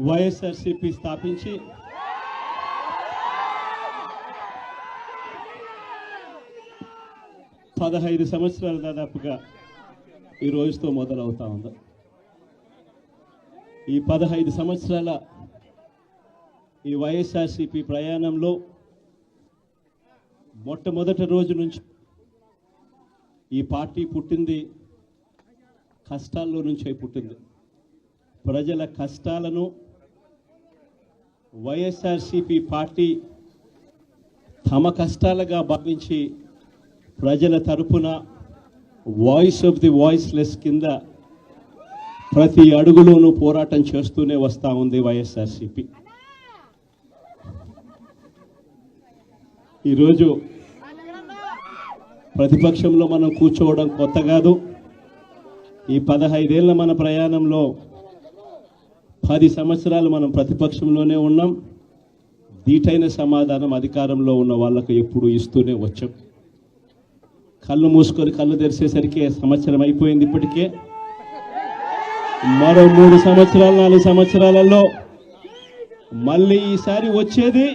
వైఎస్ఆర్సీపీ స్థాపించి 15 సంవత్సరాలు దాదాపుగా ఈ రోజుతో మొదలవుతా ఉంది. ఈ 15 సంవత్సరాల ఈ వైఎస్ఆర్సీపీ ప్రయాణంలో మొట్టమొదటి రోజు నుంచి ఈ పార్టీ పుట్టింది కష్టాల్లో నుంచే పుట్టింది. ప్రజల కష్టాలను వైఎస్ఆర్సీపీ పార్టీ తమ కష్టాలుగా భావించి ప్రజల తరపున వాయిస్ ఆఫ్ ది వాయిస్లెస్ కింద ప్రతి అడుగులోనూ పోరాటం చేస్తూనే వస్తూ ఉంది వైఎస్ఆర్సీపీ. ఈరోజు ప్రతిపక్షంలో మనం కూర్చోవడం కొత్త కాదు. ఈ 15 ఏళ్ల మన ప్రయాణంలో 10 సంవత్సరాలు మనం ప్రతిపక్షంలోనే ఉన్నాం. దీటైన సమాధానం అధికారంలో ఉన్న వాళ్ళకు ఎప్పుడు ఇస్తూనే వచ్చాం. కళ్ళు మూసుకొని కళ్ళు తెరిచేసరికి సంవత్సరం అయిపోయింది. ఇప్పటికే మరో 3 సంవత్సరాలు 4 సంవత్సరాలలో మళ్ళీ ఈసారి వచ్చేది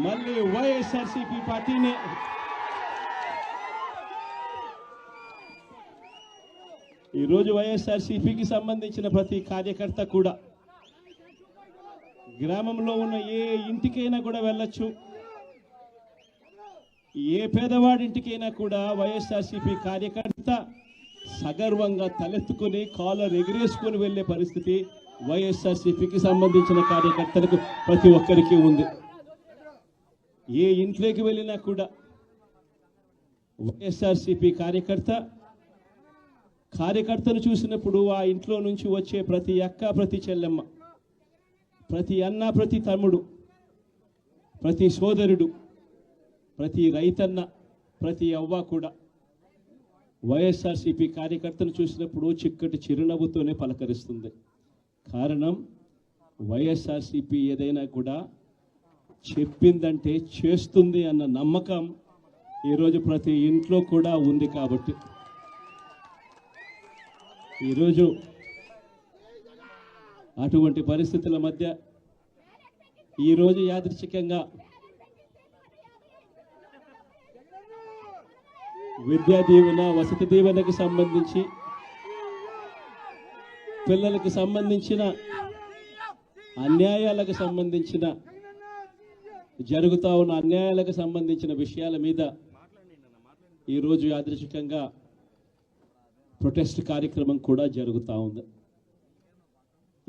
మళ్ళీ వైఎస్ఆర్సీపీ పార్టీనే. ఈరోజు వైఎస్ఆర్సీపీకి సంబంధించిన ప్రతి కార్యకర్త కూడా గ్రామంలో ఉన్న ఏ ఇంటికైనా కూడా వెళ్ళొచ్చు. ఏ పేదవాడింటికైనా కూడా వైఎస్ఆర్సీపీ కార్యకర్త సగర్వంగా తలెత్తుకుని కాలర్ ఎగిరేసుకొని వెళ్లే పరిస్థితి వైఎస్ఆర్సీపీకి సంబంధించిన కార్యకర్తలకు ప్రతి ఒక్కరికి ఉంది. ఏ ఇంట్లోకి వెళ్ళినా కూడా వైఎస్ఆర్సీపీ కార్యకర్తను చూసినప్పుడు ఆ ఇంట్లో నుంచి వచ్చే ప్రతి అక్క, ప్రతి చెల్లెమ్మ, ప్రతి అన్న, ప్రతి తమ్ముడు, ప్రతి సోదరుడు, ప్రతి రైతన్న, ప్రతి అవ్వ కూడా వైఎస్ఆర్సీపీ కార్యకర్తను చూసినప్పుడు చిక్కటి చిరునవ్వుతోనే పలకరిస్తుంది. కారణం వైఎస్ఆర్సీపీ ఏదైనా కూడా చెప్పిందంటే చేస్తుంది అన్న నమ్మకం ఈరోజు ప్రతి ఇంట్లో కూడా ఉంది. కాబట్టి ఈరోజు అటువంటి పరిస్థితుల మధ్య ఈరోజు యాదృచ్ఛికంగా విద్యా దీవెన, వసతి దీవెనకు సంబంధించి పిల్లలకు సంబంధించిన అన్యాయాలకు సంబంధించిన జరుగుతూ ఉన్న అన్యాయాలకు సంబంధించిన విషయాల మీద ఈరోజు యాదృచ్ఛికంగా ప్రొటెస్ట్ కార్యక్రమం కూడా జరుగుతూ ఉంది.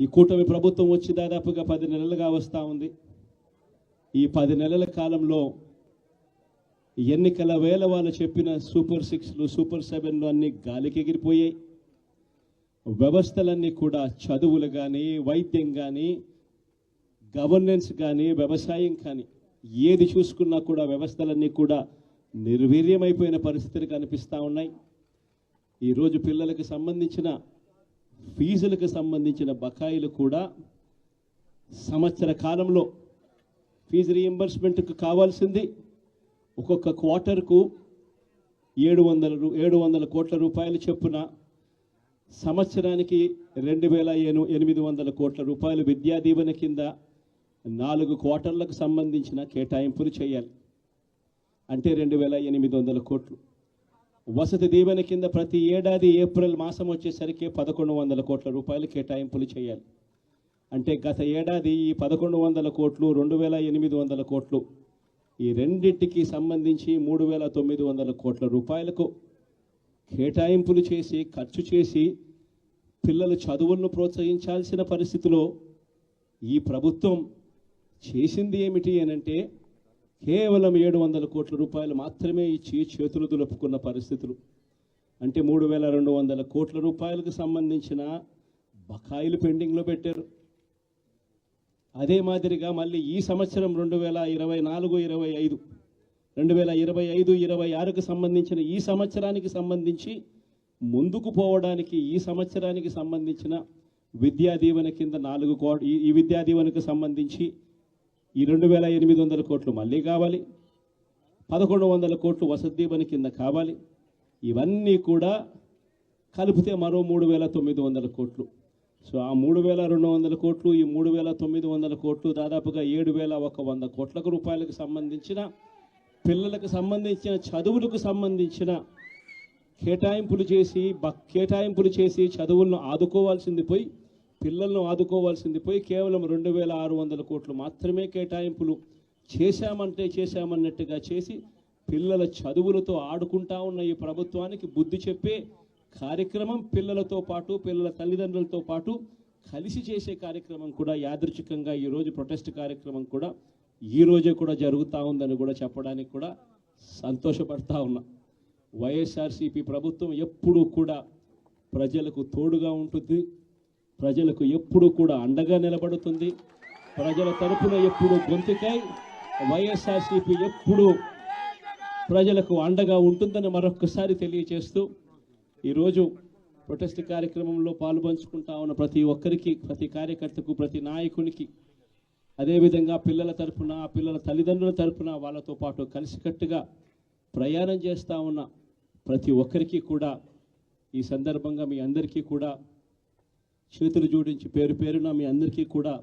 ఈ కూటమి ప్రభుత్వం వచ్చి దాదాపుగా 10 నెలలుగా వస్తూ ఉంది. ఈ 10 నెలల కాలంలో ఎన్నికల వేళ వాళ్ళు చెప్పిన సూపర్ 6లు, సూపర్ 7లు అన్నీ గాలికి ఎగిరిపోయాయి. వ్యవస్థలన్నీ కూడా చదువులు కానీ, వైద్యం కానీ, గవర్నెన్స్ కానీ, వ్యవసాయం కానీ ఏది చూసుకున్నా కూడా వ్యవస్థలన్నీ కూడా నిర్వీర్యమైపోయిన పరిస్థితులు కనిపిస్తూ ఉన్నాయి. ఈరోజు పిల్లలకు సంబంధించిన ఫీజులకు సంబంధించిన బకాయిలు కూడా సంవత్సర కాలంలో ఫీజు రీఎంబర్స్మెంట్కు కావాల్సింది ఒక్కొక్క క్వార్టర్కు 700 కోట్ల రూపాయలు చొప్పున సంవత్సరానికి 2800 కోట్ల రూపాయలు విద్యా దీవెన కింద 4 క్వార్టర్లకు సంబంధించిన కేటాయింపులు చేయాలి. అంటే 2800 కోట్లు. వసతి దీవెన కింద ప్రతి ఏడాది ఏప్రిల్ మాసం వచ్చేసరికి 1100 కోట్ల రూపాయలు కేటాయింపులు చేయాలి. అంటే గత ఏడాది ఈ 1100 కోట్లు, 2800 కోట్లు, ఈ రెండింటికి సంబంధించి 3900 కోట్ల రూపాయలకు కేటాయింపులు చేసి ఖర్చు చేసి పిల్లల చదువులను ప్రోత్సహించాల్సిన పరిస్థితిలో ఈ ప్రభుత్వం చేసింది ఏమిటి అనంటే కేవలం 700 కోట్ల రూపాయలు మాత్రమే ఇచ్చి చేతులు దులుపుకున్న పరిస్థితులు. అంటే 3200 కోట్ల రూపాయలకు సంబంధించిన బకాయిలు పెండింగ్లో పెట్టారు. అదే మాదిరిగా మళ్ళీ ఈ సంవత్సరం 2024-25, 2025-26కు సంబంధించిన ఈ సంవత్సరానికి సంబంధించి ముందుకు పోవడానికి ఈ సంవత్సరానికి సంబంధించిన విద్యా దీవెన కింద 4 కోట్లు, ఈ విద్యా దీవెనకు సంబంధించి ఈ 2800 కోట్లు మళ్ళీ కావాలి. 1100 కోట్లు వసతి దీవెన కింద కావాలి. ఇవన్నీ కూడా కలిపితే మరో 3900 కోట్లు. సో ఆ 3,200 కోట్లు, ఈ 3,900 కోట్లు, దాదాపుగా 7,100 కోట్ల రూపాయలకు సంబంధించిన పిల్లలకు సంబంధించిన చదువులకు సంబంధించిన కేటాయింపులు చేసి చదువులను ఆదుకోవాల్సింది పోయి, పిల్లలను ఆదుకోవాల్సింది పోయి కేవలం 2,600 కోట్లు మాత్రమే కేటాయింపులు చేశామన్నట్టుగా చేసి పిల్లల చదువులతో ఆడుకుంటా ఉన్న ఈ ప్రభుత్వానికి బుద్ధి చెప్పే కార్యక్రమం పిల్లలతో పాటు, పిల్లల తల్లిదండ్రులతో పాటు కలిసి చేసే కార్యక్రమం కూడా యాదృచ్ఛికంగా ఈరోజు ప్రొటెస్ట్ కార్యక్రమం కూడా ఈ రోజే కూడా జరుగుతూ ఉందని కూడా చెప్పడానికి కూడా సంతోషపడతా ఉన్నా. వైఎస్ఆర్సీపీ ప్రభుత్వం ఎప్పుడూ కూడా ప్రజలకు తోడుగా ఉంటుంది, ప్రజలకు ఎప్పుడూ కూడా అండగా నిలబడుతుంది, ప్రజల తరపున ఎప్పుడూ గొంతుకై వైఎస్ఆర్సీపీ ఎప్పుడూ ప్రజలకు అండగా ఉంటుందని మరొక్కసారి తెలియజేస్తూ ఈరోజు ప్రొటెస్ట్ కార్యక్రమంలో పాల్పంచుకుంటా ఉన్న ప్రతి ఒక్కరికి, ప్రతి కార్యకర్తకు, ప్రతి నాయకునికి, అదేవిధంగా పిల్లల తరపున, పిల్లల తల్లిదండ్రుల తరపున వాళ్ళతో పాటు కలిసికట్టుగా ప్రయాణం చేస్తూ ఉన్న ప్రతి ఒక్కరికి కూడా ఈ సందర్భంగా మీ అందరికీ కూడా చేతులు జోడించి పేరు పేరున మీ అందరికీ కూడా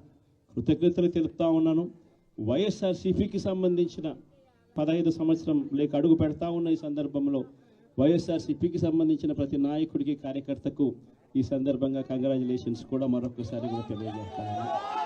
కృతజ్ఞతలు తెలుపుతా ఉన్నాను. వైఎస్ఆర్సీపీకి సంబంధించిన 15 సంవత్సరం లేక అడుగు పెడతా ఉన్న ఈ సందర్భంలో వైఎస్ఆర్సీపీకి సంబంధించిన ప్రతి నాయకుడికి, కార్యకర్తకు ఈ సందర్భంగా కంగ్రాచులేషన్స్ కూడా మరొకసారి కూడా తెలియజేస్తాను.